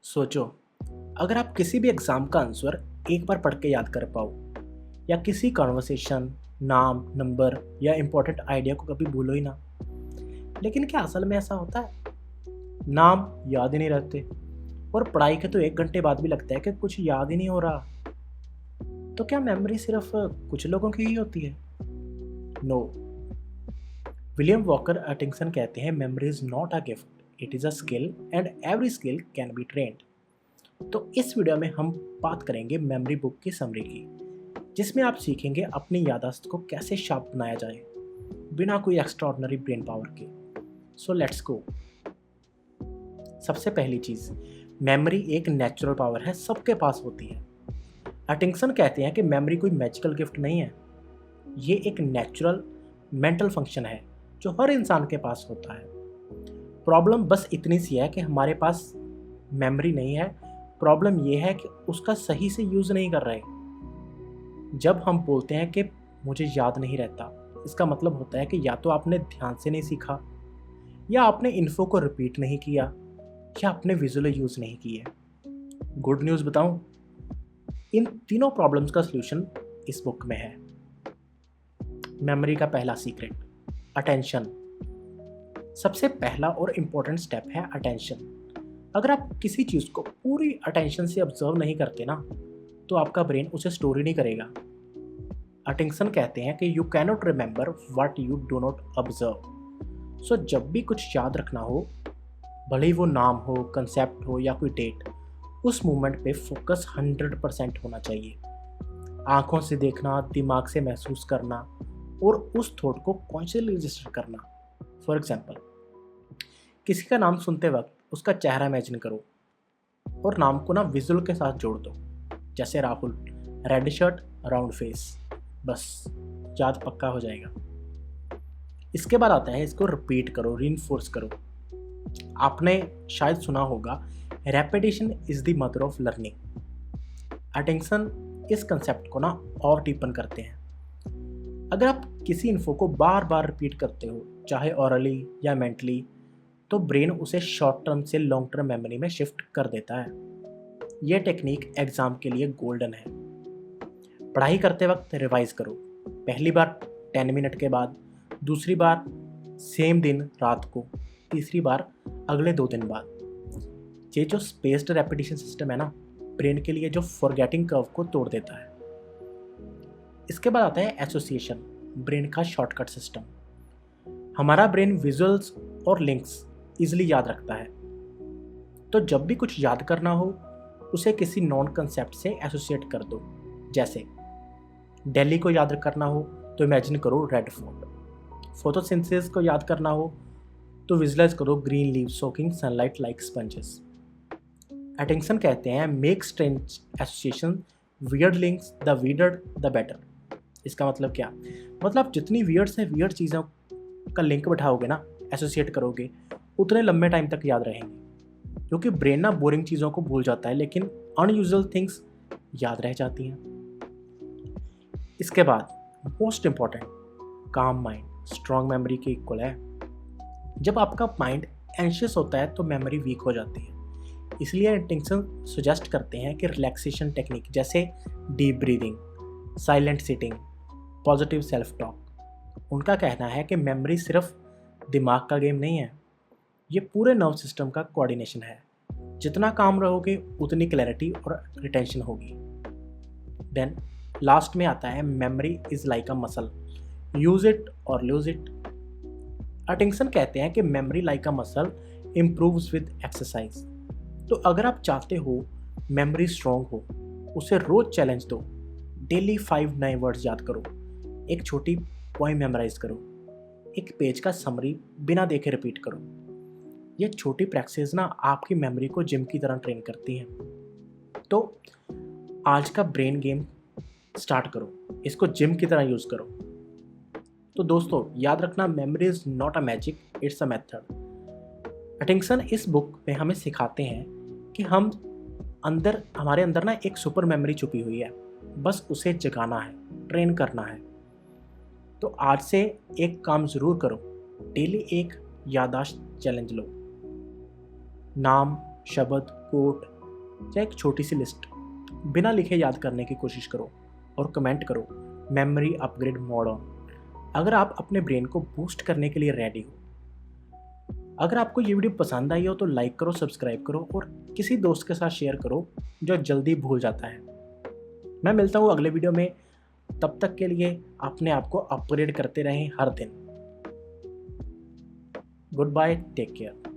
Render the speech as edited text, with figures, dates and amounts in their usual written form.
सोचो, अगर आप किसी भी एग्ज़ाम का आंसर एक बार पढ़ के याद कर पाओ या किसी कॉन्वर्सेशन, नाम, नंबर या इम्पोर्टेंट आइडिया को कभी भूलो ही ना। लेकिन क्या असल में ऐसा होता है? नाम याद ही नहीं रहते और पढ़ाई के तो 1 घंटे बाद भी लगता है कि कुछ याद ही नहीं हो रहा। तो क्या मेमोरी सिर्फ कुछ लोगों की ही होती है? नो। विलियम वॉकर अटिंगसन कहते हैं, memory is not a gift, it is a skill and every skill can be trained. तो इस वीडियो में हम बात करेंगे मेमोरी बुक की समरी की, जिसमें आप सीखेंगे अपनी याददाश्त को कैसे शार्प बनाया जाए बिना कोई एक्स्ट्राऑर्डिनरी ब्रेन पावर के। So let's go. सबसे पहली चीज़, मेमोरी एक नेचुरल पावर है, सबके पास होती है। हटिंगसन कहते हैं कि मेमोरी कोई मैजिकल गिफ्ट नहीं है, ये एक नेचुरल मेंटल फंक्शन है जो हर इंसान के पास होता है। प्रॉब्लम बस इतनी सी है कि हमारे पास मेमोरी नहीं है, प्रॉब्लम ये है कि उसका सही से यूज़ नहीं कर रहे। जब हम बोलते हैं कि मुझे याद नहीं रहता, इसका मतलब होता है कि या तो आपने ध्यान से नहीं सीखा, या आपने इन्फो को रिपीट नहीं किया, या आपने विजुअल यूज़ नहीं की है। गुड न्यूज़ बताऊं, इन तीनों प्रॉब्लम्स का सलूशन इस बुक में है। मेमोरी का पहला सीक्रेट, अटेंशन। सबसे पहला और इम्पोर्टेंट स्टेप है अटेंशन। अगर आप किसी चीज़ को पूरी अटेंशन से ऑब्जर्व नहीं करते ना, तो आपका ब्रेन उसे स्टोर ही नहीं करेगा। अटिंगसन कहते हैं कि you cannot remember what you do not observe. So जब भी कुछ याद रखना हो, भले ही वो नाम हो, कंसेप्ट हो या कोई डेट, उस मोमेंट पे फोकस 100% होना चाहिए। आंखों से देखना, दिमाग से महसूस करना और उस थॉट को कॉन्शियसली रजिस्टर करना। फॉर एग्जाम्पल, किसी का नाम सुनते वक्त उसका चेहरा इमेजिन करो और नाम को ना विजुअल के साथ जोड़ दो, जैसे Rahul, red shirt, round face. बस याद पक्का हो जाएगा। इसके बाद आता है, इसको रिपीट करो, रीइंफोर्स करो। आपने शायद सुना होगा, repetition is the mother of learning. Attention इस कंसेप्ट को ना और डीपन करते हैं। अगर आप किसी इन्फो को बार बार रिपीट करते हो, चाहे ऑरली या मेंटली, तो ब्रेन उसे शॉर्ट टर्म से लॉन्ग टर्म मेमोरी में शिफ्ट कर देता है। यह टेक्निक एग्जाम के लिए गोल्डन है। पढ़ाई करते वक्त रिवाइज करो, पहली बार 10 मिनट के बाद, दूसरी बार सेम दिन रात को, तीसरी बार अगले 2 दिन बाद। ये जो स्पेस्ड रेपिटेशन सिस्टम है ना, ब्रेन के लिए जो फॉरगेटिंग कर्व को तोड़ देता है। इसके बाद आता है एसोसिएशन, ब्रेन का शॉर्टकट सिस्टम। हमारा ब्रेन विजुअल्स और लिंक्स इजीली याद रखता है, तो जब भी कुछ याद करना हो, उसे किसी नॉन कंसेप्ट से एसोसिएट कर दो। जैसे दिल्ली को याद करना हो तो इमेजिन करो रेड फोर्ट, फोटोसिंथेसिस को याद करना हो तो विजुअलाइज करो green leaves soaking sunlight like sponges. Atkinson कहते हैं, make strange association, weird links, the weirder the better. इसका मतलब क्या? मतलब जितनी वियर्ड से वियर्ड चीज़ों का लिंक बैठाओगे ना, एसोसिएट करोगे, उतने लंबे टाइम तक याद रहेंगे। क्योंकि ब्रेन ना बोरिंग चीज़ों को भूल जाता है, लेकिन अनयूजुअल थिंग्स याद रह जाती हैं। इसके बाद मोस्ट इंपॉर्टेंट, काम माइंड स्ट्रॉन्ग मेमोरी के इक्वल है। जब आपका माइंड एंशियस होता है तो मेमोरी वीक हो जाती है। इसलिए अटिंगसन सजेस्ट करते हैं कि रिलैक्सेशन टेक्निक जैसे deep breathing, silent sitting, positive self talk. उनका कहना है कि मेमोरी सिर्फ दिमाग का गेम नहीं है, ये पूरे नर्व सिस्टम का कोऑर्डिनेशन है। जितना काम रहोगे उतनी क्लैरिटी और रिटेंशन होगी। देन लास्ट में आता है, memory is like a muscle, use it और लूज इट। अटिंगसन कहते हैं कि memory like a muscle improves with exercise. तो अगर आप चाहते हो मेमोरी स्ट्रॉन्ग हो, उसे रोज चैलेंज दो। डेली 5 नए वर्ड्स याद करो, एक छोटी पोएम मेमोराइज करो, एक पेज का समरी बिना देखे रिपीट करो। ये छोटी प्रैक्टिस ना आपकी मेमोरी को जिम की तरह ट्रेन करती हैं। तो आज का ब्रेन गेम स्टार्ट करो, इसको जिम की तरह यूज़ करो। तो दोस्तों याद रखना, memory is not a magic, it's a method. Atkinson इस बुक में हमें सिखाते हैं कि हमारे अंदर ना एक सुपर मेमोरी छुपी हुई है, बस उसे जगाना है, ट्रेन करना है। तो आज से एक काम ज़रूर करो, डेली एक याददाश्त चैलेंज लो। नाम, शब्द, कोट या एक छोटी सी लिस्ट बिना लिखे याद करने की कोशिश करो और कमेंट करो मेमोरी अपग्रेड मोड ऑन। अगर आप अपने ब्रेन को बूस्ट करने के लिए रेडी हो। अगर आपको ये वीडियो पसंद आई हो तो लाइक करो, सब्सक्राइब करो और किसी दोस्त के साथ शेयर करो जो जल्दी भूल जाता है। मैं मिलता हूँ अगले वीडियो में, तब तक के लिए अपने आप को अपग्रेड करते रहें हर दिन। Good bye, take care.